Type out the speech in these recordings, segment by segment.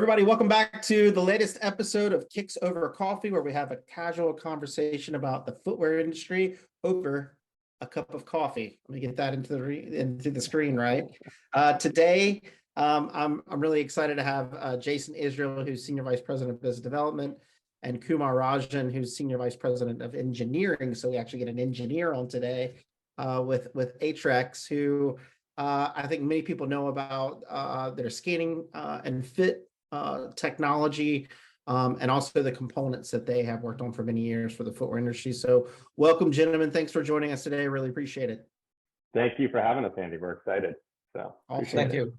everybody. Welcome back to the latest episode of Kicks Over Coffee, where we have a casual conversation about the footwear industry over a cup of coffee. Let me get that into the screen, right? Today, I'm really excited to have Jason Israel, who's Senior Vice President of Business Development, and Kumar Rajan, who's Senior Vice President of Engineering. So we actually get an engineer on today with Aetrex, who I think many people know about their skating and fit technology, and also the components that they have worked on for many years for the footwear industry. So welcome, gentlemen. Thanks for joining us today. Really appreciate it. Thank you for having us, Andy. We're excited. So awesome. Thank you.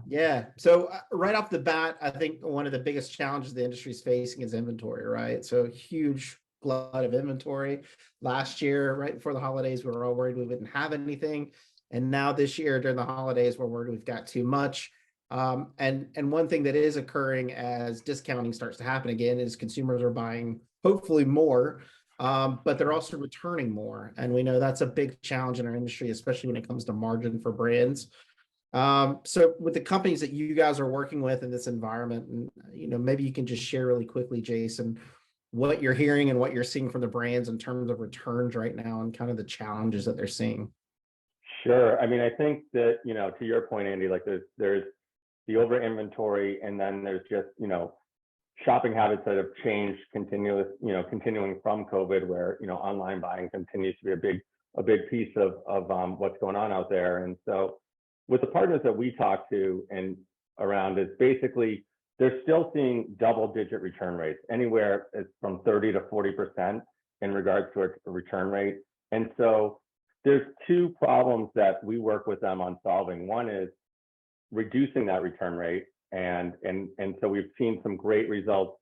Yeah. So right off the bat, I think one of the biggest challenges the industry is facing is inventory, right? So huge glut of inventory. Last year, right before the holidays, we were all worried we wouldn't have anything. And now this year during the holidays, we're worried we've got too much. And one thing that is occurring as discounting starts to happen again is consumers are buying hopefully more, but they're also returning more. And we know that's a big challenge in our industry, especially when it comes to margin for brands. So with the companies that you guys are working with in this environment, and maybe you can just share really quickly, Jason, what you're hearing and what you're seeing from the brands in terms of returns right now and kind of the challenges that they're seeing. Sure. I mean, I think that, to your point, Andy, like there's the over inventory, and then there's just, shopping habits that have changed continuing from COVID, where, online buying continues to be a big piece of what's going on out there. And so with the partners that we talk to and around, is basically they're still seeing double-digit return rates, anywhere from 30 to 40% in regards to a return rate. And so there's two problems that we work with them on solving. One is reducing that return rate, and so we've seen some great results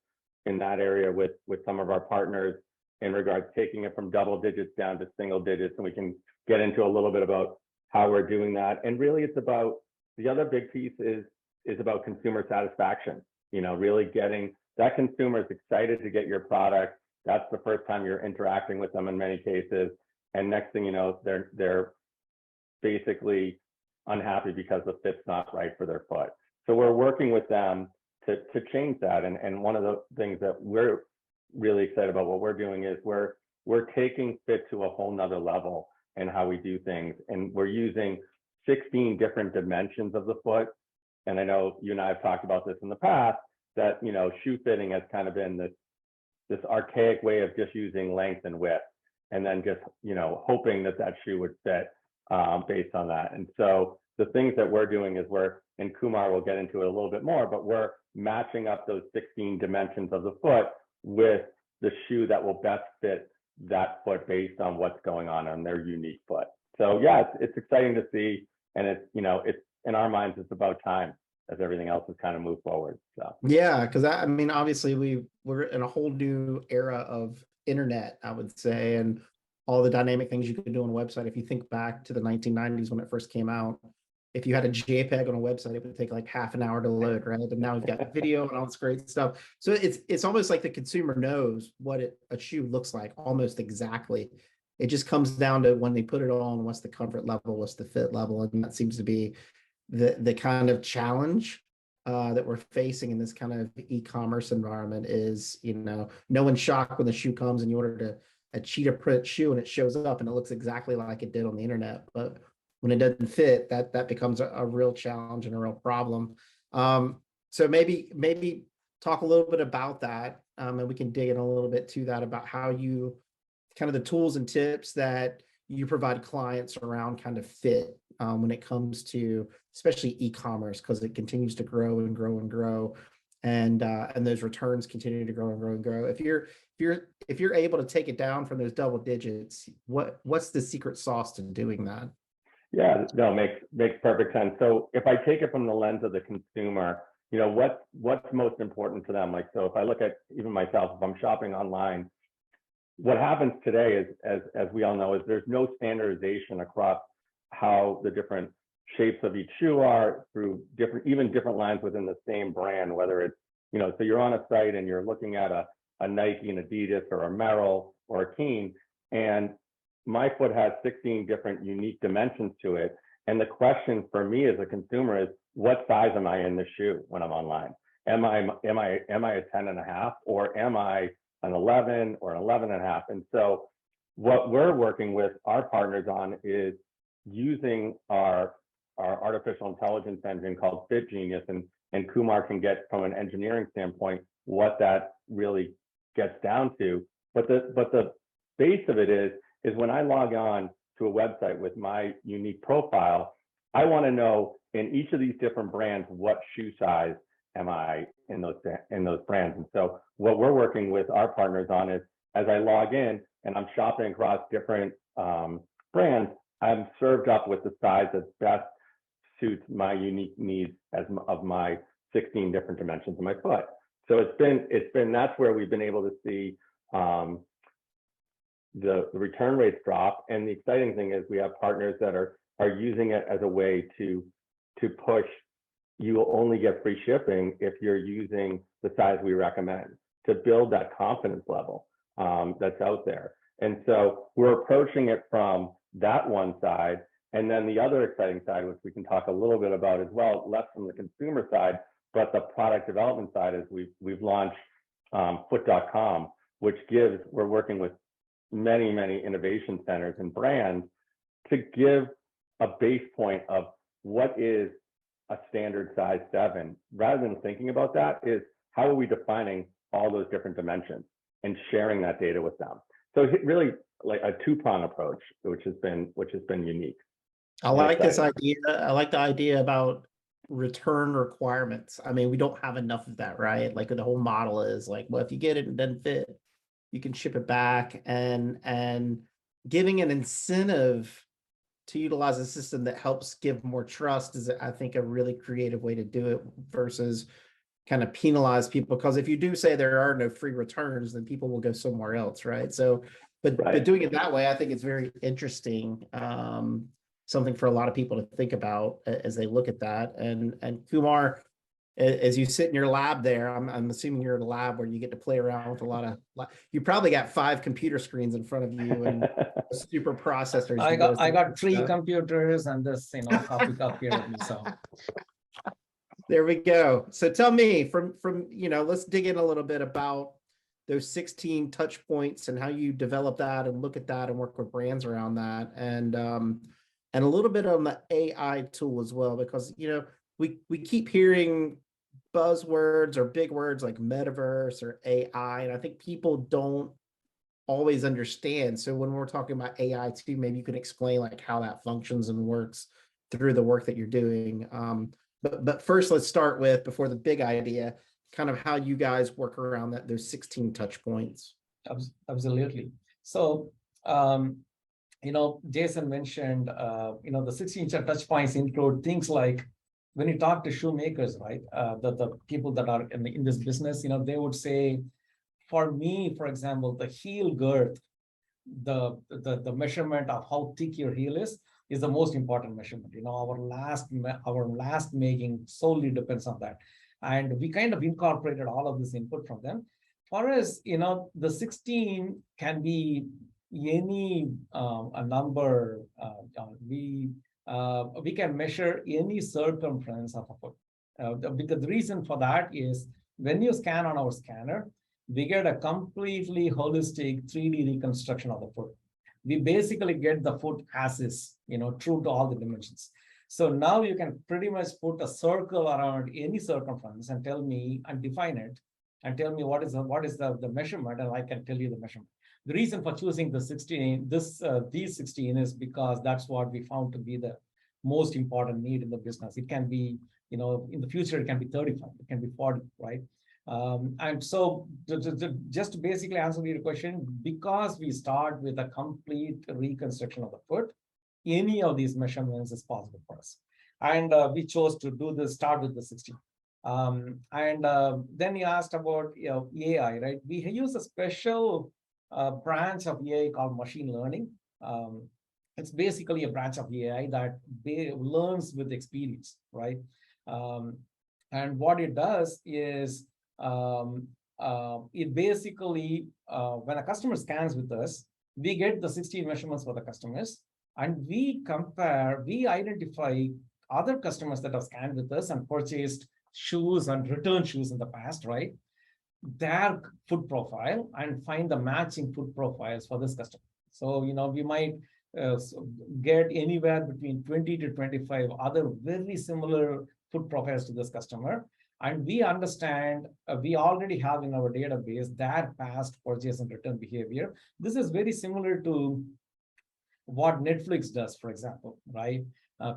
in that area with some of our partners in regards to taking it from double digits down to single digits, and we can get into a little bit about how we're doing that. And really, it's about the other big piece is about consumer satisfaction. Really getting that consumer is excited to get your product. That's the first time you're interacting with them in many cases. And next thing you know, they're basically unhappy because the fit's not right for their foot. So we're working with them to change that. And one of the things that we're really excited about what we're doing is we're taking fit to a whole nother level in how we do things. And we're using 16 different dimensions of the foot. And I know you and I have talked about this in the past, that shoe fitting has kind of been this archaic way of just using length and width, and then just hoping that shoe would fit based on that. And so the things that we're doing is and Kumar will get into it a little bit more, but we're matching up those 16 dimensions of the foot with the shoe that will best fit that foot based on what's going on their unique foot. So yeah, it's exciting to see, and it's in our minds, it's about time as everything else has kind of moved forward. So yeah, because obviously we're in a whole new era of internet, I would say, and all the dynamic things you could do on a website. If you think back to the 1990s when it first came out, if you had a JPEG on a website, it would take like half an hour to load, right? And now we've got video and all this great stuff. So it's almost like the consumer knows what a shoe looks like almost exactly. It just comes down to when they put it on, what's the comfort level, what's the fit level, and that seems to be the kind of challenge that we're facing in this kind of e-commerce environment. Is no one's shocked when the shoe comes and you order a cheetah print shoe and it shows up and it looks exactly like it did on the internet, but when it doesn't fit, that becomes a real challenge and a real problem. So maybe talk a little bit about that, and we can dig in a little bit to that about how you kind of the tools and tips that you provide clients around kind of fit when it comes to especially e-commerce, because it continues to grow and grow and grow, and those returns continue to grow and grow and grow. If you're able to take it down from those double digits, what's the secret sauce to doing that? Yeah, no, makes perfect sense. So if I take it from the lens of the consumer, what's most important to them? Like, so if I look at even myself, if I'm shopping online, what happens today is, as we all know, is there's no standardization across how the different shapes of each shoe are through different lines within the same brand, whether it's, so you're on a site and you're looking at a Nike, an Adidas, or a Merrell or a Keen, and my foot has 16 different unique dimensions to it. And the question for me as a consumer is, what size am I in the shoe when I'm online? am I a 10.5, or am I an 11 or an 11.5? And so what we're working with our partners on is using our artificial intelligence engine called Fit Genius, and Kumar can get from an engineering standpoint what that really gets down to. But the base of it is when I log on to a website with my unique profile, I want to know in each of these different brands, what shoe size am I in those brands. And so what we're working with our partners on is, as I log in and I'm shopping across different brands, I'm served up with the size that best suits my unique needs of my 16 different dimensions of my foot. So it's been that's where we've been able to see the return rates drop. And the exciting thing is we have partners that are using it as a way to push. You will only get free shipping if you're using the size we recommend, to build that confidence level that's out there. And so we're approaching it from that one side. And then the other exciting side, which we can talk a little bit about as well, less from the consumer side, but the product development side, is we've launched foot.com, which we're working with many innovation centers and brands to give a base point of what is a standard size 7. Rather than thinking about that, is how are we defining all those different dimensions and sharing that data with them. So really like a two-prong approach, which has been unique. I like this idea. I like the idea about return requirements. I mean, we don't have enough of that, right? Like the whole model is like, well, if you get it and doesn't fit, you can ship it back, and giving an incentive to utilize a system that helps give more trust is, I think, a really creative way to do it, versus kind of penalize people. Because if you do say there are no free returns, then people will go somewhere else, right? So, but doing it that way, I think it's very interesting. Something for a lot of people to think about as they look at that. And Kumar, as you sit in your lab there, I'm assuming you're in a lab where you get to play around with a lot of. You probably got 5 computer screens in front of you and super processors. I got 3 computers and this coffee cup here with me. So there we go. So tell me, from let's dig in a little bit about those 16 touch points and how you develop that and look at that and work with brands around that, and a little bit on the AI tool as well, because we keep hearing buzzwords or big words like metaverse or AI, and I think people don't always understand. So when we're talking about AI too, maybe you can explain like how that functions and works through the work that you're doing. But first, let's start with, before the big idea, kind of how you guys work around those 16 touch points. Absolutely. So Jason mentioned the 16 touch points include things like, when you talk to shoemakers, right? The people that are in this business, they would say, for me, for example, the heel girth, the measurement of how thick your heel is the most important measurement. Our last making solely depends on that. And we kind of incorporated all of this input from them. For us, the 16 can be any a number. We can measure any circumference of a foot. Because the reason for that is, when you scan on our scanner, we get a completely holistic 3D reconstruction of the foot. We basically get the foot as is, true to all the dimensions. So now you can pretty much put a circle around any circumference and tell me and define it and tell me what is the measurement, and I can tell you the measurement. The reason for choosing the 16, these 16, is because that's what we found to be the most important need in the business. It can be, in the future, it can be 35, it can be 40, right? And so just to basically answer your question, because we start with a complete reconstruction of the foot, any of these measurements is possible for us. And we chose to start with the 16. Then you asked about AI, right? We use a special branch of AI called machine learning. It's basically a branch of AI that learns with experience, right? And what it does is, it basically, when a customer scans with us, we get the 16 measurements for the customers, and we identify other customers that have scanned with us and purchased shoes and return shoes in the past, right? Their foot profile and find the matching foot profiles for this customer. So, we might get anywhere between 20 to 25 other very similar foot profiles to this customer. And we understand, we already have in our database their past purchase and return behavior. This is very similar to what Netflix does, for example, right?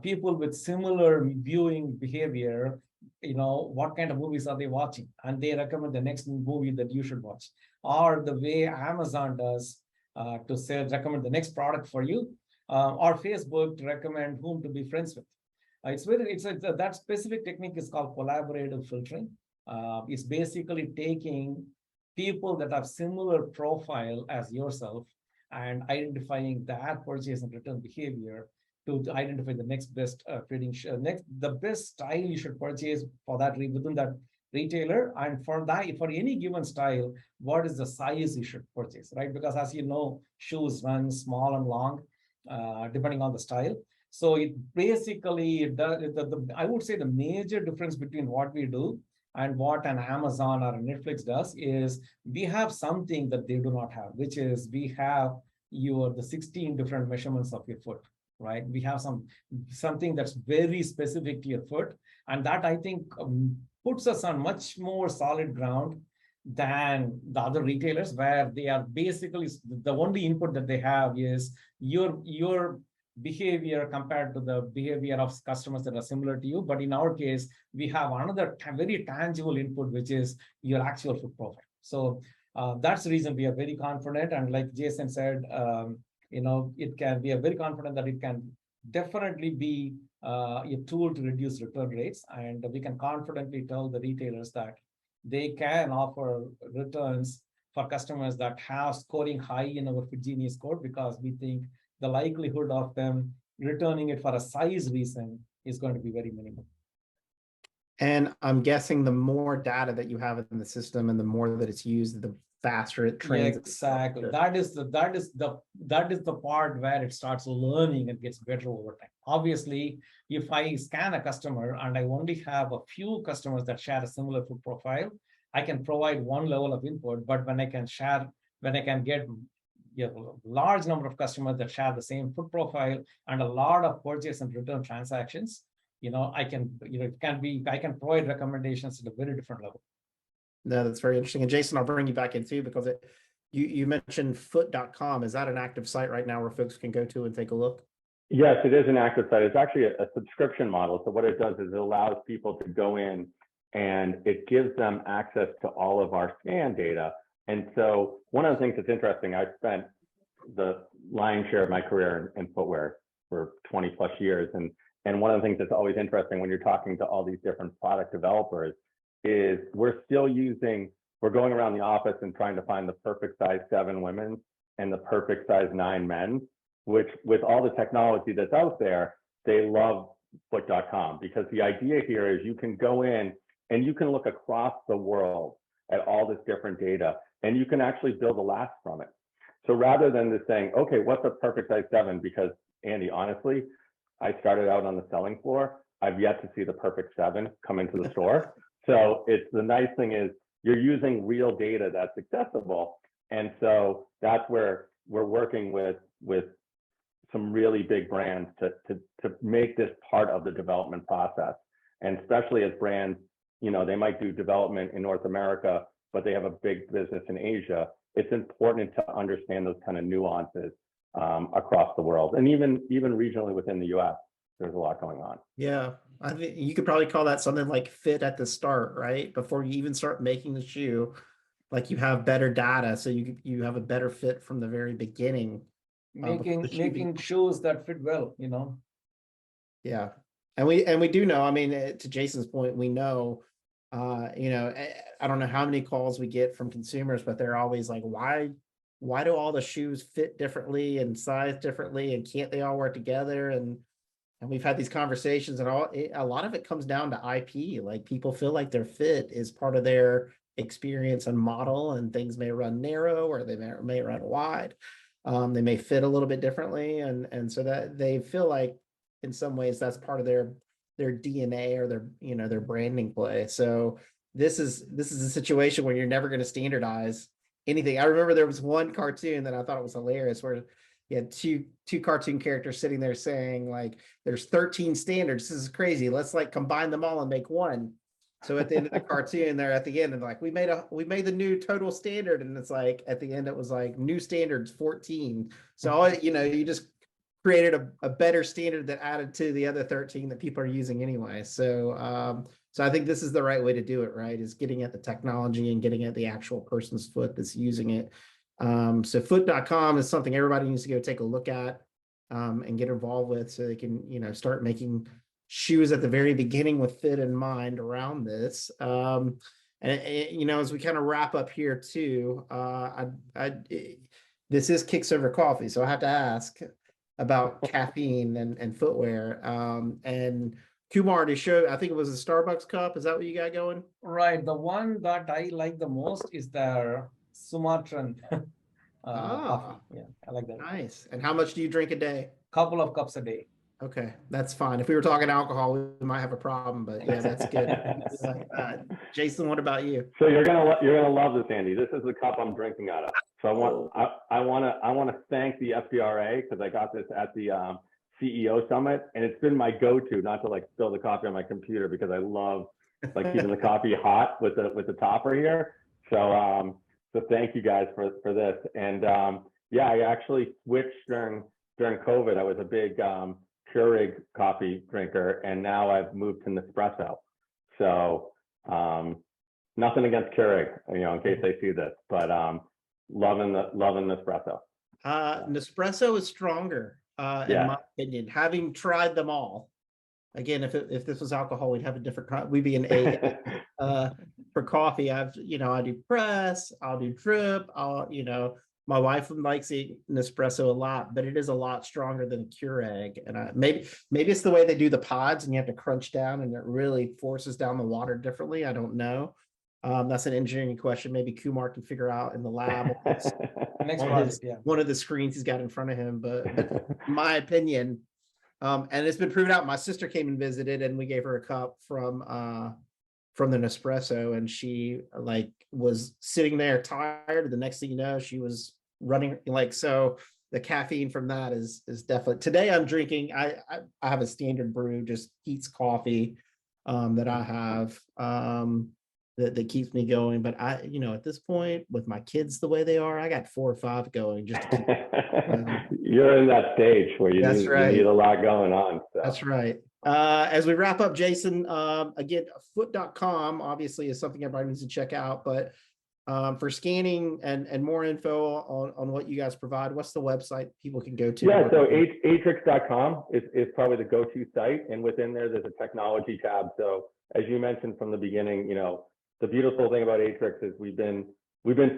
People with similar viewing behavior, what kind of movies are they watching? And they recommend the next movie that you should watch. Or the way Amazon does to say, recommend the next product for you, or Facebook to recommend whom to be friends with. That specific technique is called collaborative filtering. It's basically taking people that have similar profile as yourself and identifying that purchase and return behavior to identify the next best the best style you should purchase for that within that retailer, and for any given style, what is the size you should purchase, right? Because as you know, shoes run small and long, depending on the style. So it basically does. I would say the major difference between what we do and what an Amazon or a Netflix does is we have something that they do not have, which is we have the 16 different measurements of your foot, right? We have something that's very specific to your foot, and that I think puts us on much more solid ground than the other retailers, where they are basically the only input that they have is your behavior compared to the behavior of customers that are similar to you. But in our case, we have another very tangible input, which is your actual foot profile. So that's the reason we are very confident. And like Jason said, we are very confident that it can definitely be a tool to reduce return rates. And we can confidently tell the retailers that they can offer returns for customers that have scoring high in our Fit Genius score, because we think the likelihood of them returning it for a size reason is going to be very minimal. And I'm guessing the more data that you have in the system and the more that it's used, the faster it trains. Exactly. That is the part where it starts learning and gets better over time. Obviously, if I scan a customer and I only have a few customers that share a similar food profile, I can provide one level of input. But when I can get a large number of customers that share the same food profile and a lot of purchase and return transactions, I can provide recommendations at a very different level. No, that's very interesting. And Jason, I'll bring you back in too, because you mentioned foot.com. Is that an active site right now where folks can go to and take a look? Yes, it is an active site. It's actually a subscription model. So what it does is it allows people to go in and it gives them access to all of our scan data. And so one of the things that's interesting, I've spent the lion's share of my career in footwear for 20 plus years. And one of the things that's always interesting when you're talking to all these different product developers is we're going around the office and trying to find the perfect size 7 women and the perfect size 9 men, which with all the technology that's out there, they love foot.com, because the idea here is you can go in and you can look across the world at all this different data, and you can actually build a last from it. So rather than just saying, okay, what's a perfect size 7? Because Andy, honestly, I started out on the selling floor. I've yet to see the perfect 7 come into the store. So the nice thing is you're using real data that's accessible. And so that's where we're working with some really big brands to make this part of the development process. And especially as brands, they might do development in North America, but they have a big business in Asia. It's important to understand those kind of nuances across the world, and even regionally within the US. There's a lot going on. Yeah, I think you could probably call that something like fit at the start, right? Before you even start making the shoe, like you have better data, so you have a better fit from the very beginning. Making shoes that fit well, Yeah, and we do know. I mean, to Jason's point, we know. I don't know how many calls we get from consumers, but they're always like, "Why do all the shoes fit differently and size differently, and can't they all work together?" And we've had these conversations, and a lot of it comes down to IP. Like, people feel like their fit is part of their experience and model, and things may run narrow or they may run wide. They may fit a little bit differently, and so that they feel like in some ways that's part of their their DNA or their, their branding play. So this is a situation where you're never going to standardize anything. I remember there was one cartoon that I thought it was hilarious where you had two cartoon characters sitting there saying like, there's 13 standards. This is crazy. Let's like combine them all and make one. So at the end of the cartoon, they're at the end and like, we made the new total standard. And it's like, at the end, it was like new standards 14. So, you just created a better standard that added to the other 13 that people are using anyway. So, so I think this is the right way to do it, right? Is getting at the technology and getting at the actual person's foot that's using it. So foot.com is something everybody needs to go take a look at and get involved with so they can, start making shoes at the very beginning with fit in mind around this. And as we kind of wrap up here too, this is Kicks Over Coffee. So I have to ask about caffeine and footwear. And Kumar, to show, I think it was a Starbucks cup. Is that what you got going? Right. The one that I like the most is their Sumatran coffee. Yeah, I like that. Nice. And how much do you drink a day? Couple of cups a day. Okay, that's fine. If we were talking alcohol, we might have a problem, but yeah, that's good. Jason, what about you? So you're gonna love this, Andy. This is the cup I'm drinking out of. So I want to thank the FBRA because I got this at the CEO summit, and it's been my go-to not to like spill the coffee on my computer because I love like keeping the coffee hot with the topper here. So so thank you guys for this. And yeah, I actually switched during COVID. I was a big Keurig coffee drinker, and now I've moved to Nespresso. So nothing against Keurig, in case they see this, but loving Nespresso. Nespresso is stronger, in my opinion. Having tried them all, again, if this was alcohol, we'd have a different. We'd be an A. For coffee, I do press, I'll do drip, my wife likes Nespresso a lot, but it is a lot stronger than Keurig. And maybe it's the way they do the pods and you have to crunch down and it really forces down the water differently. I don't know. That's an engineering question. Maybe Kumar can figure out in the lab. One of the screens he's got in front of him. But in my opinion, and it's been proven out. My sister came and visited and we gave her a cup from the Nespresso, and she was sitting there tired. The next thing you know, she was running so the caffeine from that is definitely. Today I'm drinking, I have a standard brew, just Heats coffee that I have that keeps me going. But I, at this point with my kids the way they are, I got 4 or 5 going just to keep You're in that stage where you need a lot going on. So. That's right. As we wrap up, Jason, again, foot.com obviously is something everybody needs to check out, but for scanning and more info on what you guys provide, what's the website people can go to? Yeah, so Aetrex.com is probably the go-to site, and within there's a technology tab. So as you mentioned from the beginning, the beautiful thing about Aetrex is we've been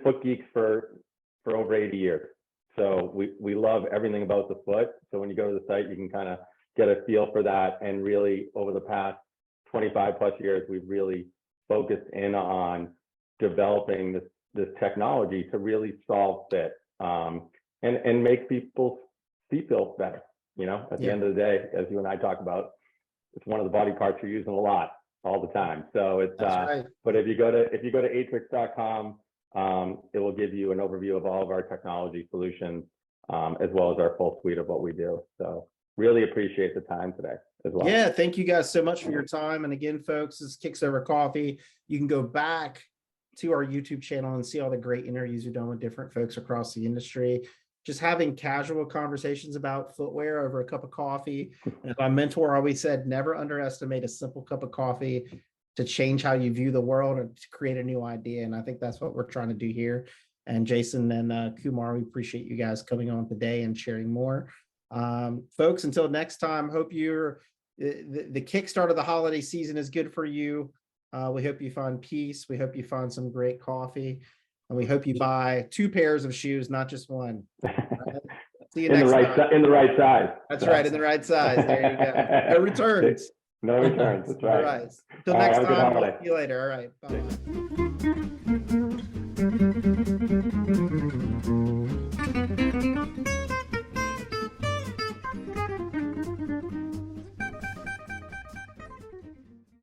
foot geeks for over 80 years. So we love everything about the foot. So when you go to the site, you can kind of get a feel for that. And really over the past 25 plus years, we've really focused in on developing this technology to really solve fit and make people's feet feel better. At the end of the day, as you and I talk about, it's one of the body parts you're using a lot all the time. So it's right. But if you go to Aetrex.com, it will give you an overview of all of our technology solutions, as well as our full suite of what we do. So really appreciate the time today as well. Yeah, thank you guys so much for your time. And again, folks, this is Kicks Over Coffee. You can go back to our YouTube channel and see all the great interviews we've done with different folks across the industry. Just having casual conversations about footwear over a cup of coffee. And if my mentor always said, never underestimate a simple cup of coffee to change how you view the world or to create a new idea. And I think that's what we're trying to do here. And Jason and Kumar, we appreciate you guys coming on today and sharing more. Folks, until next time, hope the kickstart of the holiday season is good for you. We hope you find peace. We hope you find some great coffee. And we hope you buy 2 pairs of shoes, not just one. See you next time. In the right size. That's right, in the right size. There you go. No returns. No returns. That's right. All right. Till next time. See you later. All right. Bye.